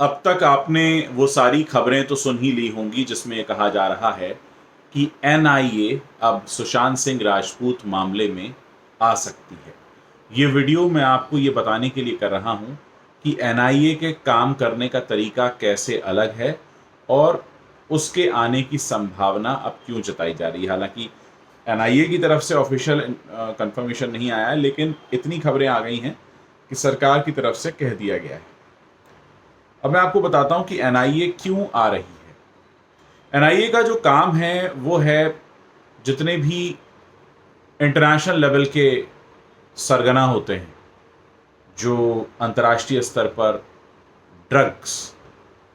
अब तक आपने वो सारी खबरें तो सुन ही ली होंगी जिसमें ये कहा जा रहा है कि एनआईए अब सुशांत सिंह राजपूत मामले में आ सकती है। ये वीडियो मैं आपको ये बताने के लिए कर रहा हूँ कि एनआईए के काम करने का तरीका कैसे अलग है और उसके आने की संभावना अब क्यों जताई जा रही है। हालांकि एनआईए की तरफ से ऑफिशियल कंफर्मेशन नहीं आया है, लेकिन इतनी खबरें आ गई हैं कि सरकार की तरफ से कह दिया गया है। अब मैं आपको बताता हूं कि एनआईए क्यों आ रही है। एनआईए का जो काम है वो है जितने भी इंटरनेशनल लेवल के सरगना होते हैं जो अंतर्राष्ट्रीय स्तर पर ड्रग्स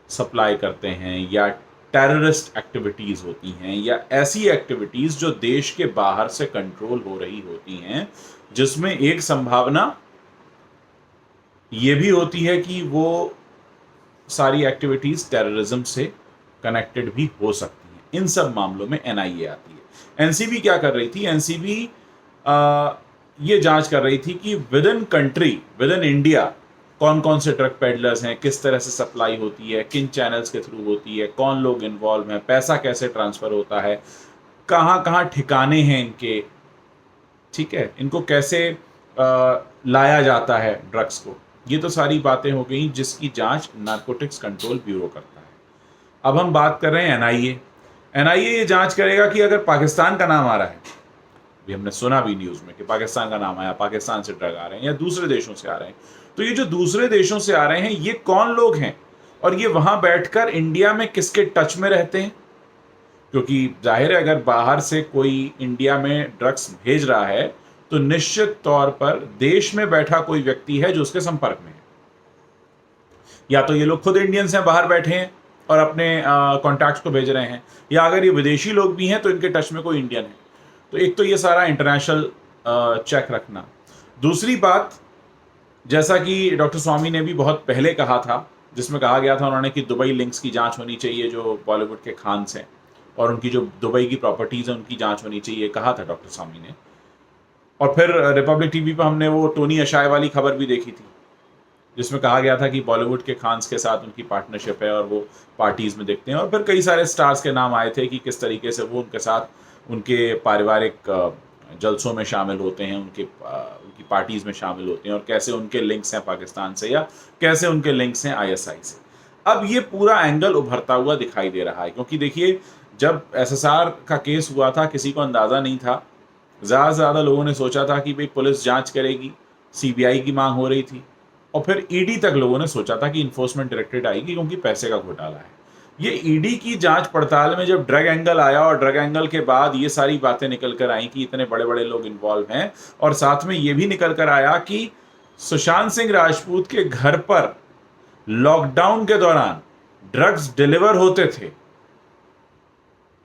सप्लाई करते हैं या टेररिस्ट एक्टिविटीज़ होती हैं या ऐसी एक्टिविटीज़ जो देश के बाहर से कंट्रोल हो रही होती हैं, जिसमें एक संभावना ये भी होती है कि वो सारी एक्टिविटीज़ टेररिज्म से कनेक्टेड भी हो सकती हैं। इन सब मामलों में एनआईए आती है। एनसीबी क्या कर रही थी? एनसीबी ये जांच कर रही थी कि with in country, with in India कौन कौन से ड्रग पेडलर्स हैं, किस तरह से सप्लाई होती है, किन चैनल्स के थ्रू होती है, कौन लोग इन्वॉल्व हैं, पैसा कैसे ट्रांसफ़र होता है, कहाँ कहाँ ठिकाने हैं इनके, ठीक है, इनको कैसे लाया जाता है ड्रग्स को। ये तो सारी बातें हो गई जिसकी जांच नारकोटिक्स कंट्रोल ब्यूरो करता है। अब हम बात कर रहे हैं एनआईए। एनआईए ये जांच करेगा कि अगर पाकिस्तान का नाम आ रहा है, भी हमने सुना भी न्यूज़ में कि पाकिस्तान का नाम आया, पाकिस्तान से ड्रग आ रहे हैं या दूसरे देशों से आ रहे हैं, तो ये जो दूसरे देशों से आ रहे हैं ये कौन लोग हैं और ये वहां बैठकर इंडिया में किसके टच में रहते हैं। क्योंकि जाहिर है अगर बाहर से कोई इंडिया में ड्रग्स भेज रहा है तो निश्चित तौर पर देश में बैठा कोई व्यक्ति है जो उसके संपर्क में है। या तो ये लोग खुद इंडियंस हैं, बाहर बैठे हैं और अपने कॉन्टैक्ट्स को भेज रहे हैं, या अगर ये विदेशी लोग भी हैं तो इनके टच में कोई इंडियन है। तो एक तो ये सारा इंटरनेशनल चेक रखना। दूसरी बात, जैसा कि डॉक्टर स्वामी ने भी बहुत पहले कहा था, जिसमें कहा गया था उन्होंने कि दुबई लिंक्स की जांच होनी चाहिए जो बॉलीवुड के खान्स हैं और उनकी जो दुबई की प्रॉपर्टीज़ हैं उनकी जांच होनी चाहिए, कहा था डॉक्टर स्वामी ने। और फिर रिपब्लिक टीवी पर हमने वो टोनी अशाय वाली खबर भी देखी थी जिसमें कहा गया था कि बॉलीवुड के खान्स के साथ उनकी पार्टनरशिप है और वो पार्टीज़ में दिखते हैं। और फिर कई सारे स्टार्स के नाम आए थे कि किस तरीके से वो उनके साथ उनके पारिवारिक जलसों में शामिल होते हैं, उनकी पार्टीज़ में शामिल होते हैं और कैसे उनके लिंक्स हैं पाकिस्तान से या कैसे उनके लिंक्स हैं आईएसआई से। अब ये पूरा एंगल उभरता हुआ दिखाई दे रहा है क्योंकि देखिए, जब एसएसआर का केस हुआ था किसी को अंदाज़ा नहीं था। ज़्यादा से ज़्यादा लोगों ने सोचा था कि भाई पुलिस जांच करेगी, सीबीआई की मांग हो रही थी, और फिर ईडी तक लोगों ने सोचा था कि इन्फोर्समेंट डायरेक्टरेट आएगी क्योंकि पैसे का घोटाला है। ये ईडी की जांच पड़ताल में जब ड्रग एंगल आया और ड्रग एंगल के बाद ये सारी बातें निकल कर आई कि इतने बड़े बड़े लोग इन्वॉल्व हैं, और साथ में ये भी निकल कर आया कि सुशांत सिंह राजपूत के घर पर लॉकडाउन के दौरान ड्रग्स डिलीवर होते थे।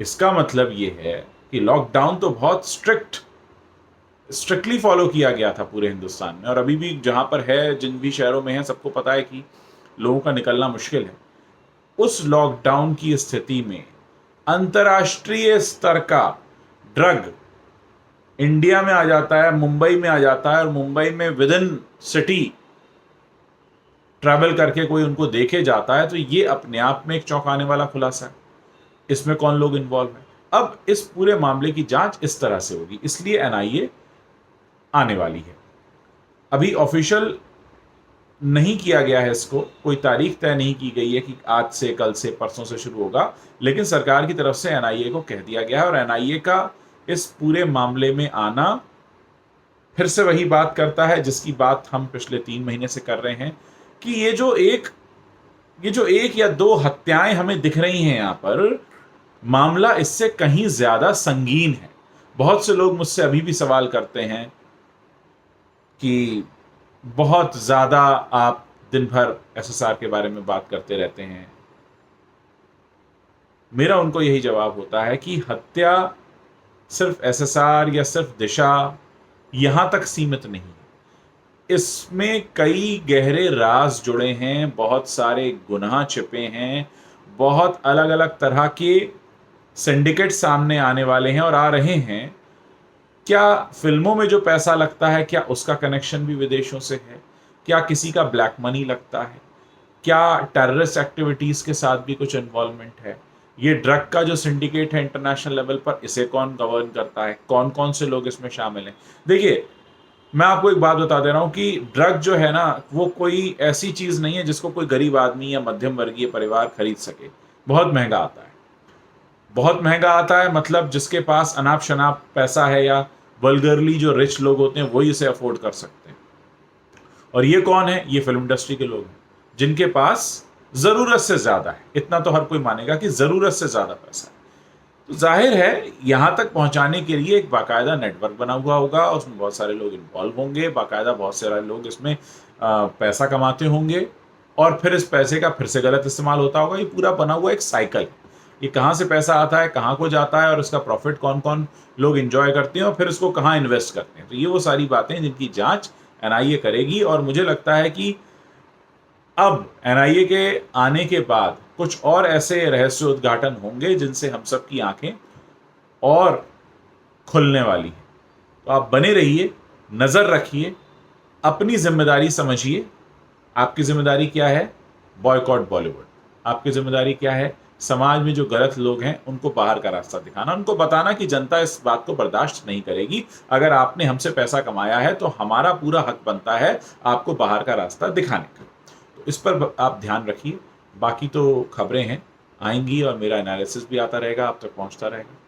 इसका मतलब ये है कि लॉकडाउन तो बहुत स्ट्रिक्टली फॉलो किया गया था पूरे हिंदुस्तान में, और अभी भी जहां पर है, जिन भी शहरों में है, सबको पता है कि लोगों का निकलना मुश्किल है। उस लॉकडाउन की स्थिति में अंतर्राष्ट्रीय स्तर का ड्रग इंडिया में आ जाता है, मुंबई में आ जाता है, और मुंबई में विद इन सिटी ट्रैवल करके कोई उनको देखे जाता है, तो ये अपने आप में एक चौंकाने वाला खुलासा है। इसमें कौन लोग इन्वॉल्व हैं। अब इस पूरे मामले की जांच इस तरह से होगी, इसलिए एनआईए आने वाली है। अभी ऑफिशियल नहीं किया गया है, इसको कोई तारीख तय नहीं की गई है कि आज से, कल से, परसों से शुरू होगा, लेकिन सरकार की तरफ से एनआईए को कह दिया गया है। और एनआईए का इस पूरे मामले में आना फिर से वही बात करता है जिसकी बात हम पिछले 3 महीने से कर रहे हैं कि ये जो एक या दो हत्याएं हमें दिख रही हैं यहाँ पर, मामला इससे कहीं ज्यादा संगीन है। बहुत से लोग मुझसे अभी भी सवाल करते हैं कि बहुत ज़्यादा आप दिन भर एसएसआर के बारे में बात करते रहते हैं। मेरा उनको यही जवाब होता है कि हत्या सिर्फ एसएसआर या सिर्फ दिशा यहाँ तक सीमित नहीं है। इसमें कई गहरे राज जुड़े हैं, बहुत सारे गुनाह छिपे हैं, बहुत अलग अलग तरह के सिंडिकेट सामने आने वाले हैं और आ रहे हैं। क्या फिल्मों में जो पैसा लगता है, क्या उसका कनेक्शन भी विदेशों से है? क्या किसी का ब्लैक मनी लगता है? क्या टेररिस्ट एक्टिविटीज़ के साथ भी कुछ इन्वॉल्वमेंट है, ये ड्रग का जो सिंडिकेट है इंटरनेशनल लेवल पर, इसे कौन गवर्न करता है, कौन कौन से लोग इसमें शामिल हैं। देखिए, मैं आपको एक बात बता दे रहा हूँ कि ड्रग जो है ना, वो कोई ऐसी चीज़ नहीं है जिसको कोई गरीब आदमी या मध्यम वर्गीय परिवार खरीद सके। बहुत महंगा आता है, बहुत महंगा आता है, मतलब जिसके पास अनाप शनाप पैसा है या वल्गरली जो रिच लोग होते हैं वही इसे अफोर्ड कर सकते हैं। और ये कौन है? ये फिल्म इंडस्ट्री के लोग हैं, जिनके पास ज़रूरत से ज़्यादा है। इतना तो हर कोई मानेगा कि ज़रूरत से ज़्यादा पैसा है। तो जाहिर है यहाँ तक पहुँचाने के लिए एक बाकायदा नेटवर्क बना हुआ होगा, उसमें बहुत सारे लोग इन्वॉल्व होंगे, बाकायदा बहुत सारे लोग इसमें पैसा कमाते होंगे और फिर इस पैसे का फिर से गलत इस्तेमाल होता होगा। ये पूरा बना हुआ एक साइकिल है। ये कहाँ से पैसा आता है, कहाँ को जाता है और उसका प्रॉफिट कौन कौन लोग एंजॉय करते हैं और फिर उसको कहाँ इन्वेस्ट करते हैं। तो ये वो सारी बातें हैं जिनकी जांच एनआईए करेगी और मुझे लगता है कि अब एनआईए के आने के बाद कुछ और ऐसे रहस्य उद्घाटन होंगे जिनसे हम सब की आंखें और खुलने वाली हैं। तो आप बने रहिए, नज़र रखिए, अपनी जिम्मेदारी समझिए। आपकी जिम्मेदारी क्या है? बॉयकॉट बॉलीवुड। आपकी जिम्मेदारी क्या है? समाज में जो गलत लोग हैं उनको बाहर का रास्ता दिखाना, उनको बताना कि जनता इस बात को बर्दाश्त नहीं करेगी। अगर आपने हमसे पैसा कमाया है तो हमारा पूरा हक बनता है आपको बाहर का रास्ता दिखाने का। तो इस पर आप ध्यान रखिए। बाकी तो खबरें हैं, आएंगी और मेरा एनालिसिस भी आता रहेगा, आप तक पहुंचता रहेगा।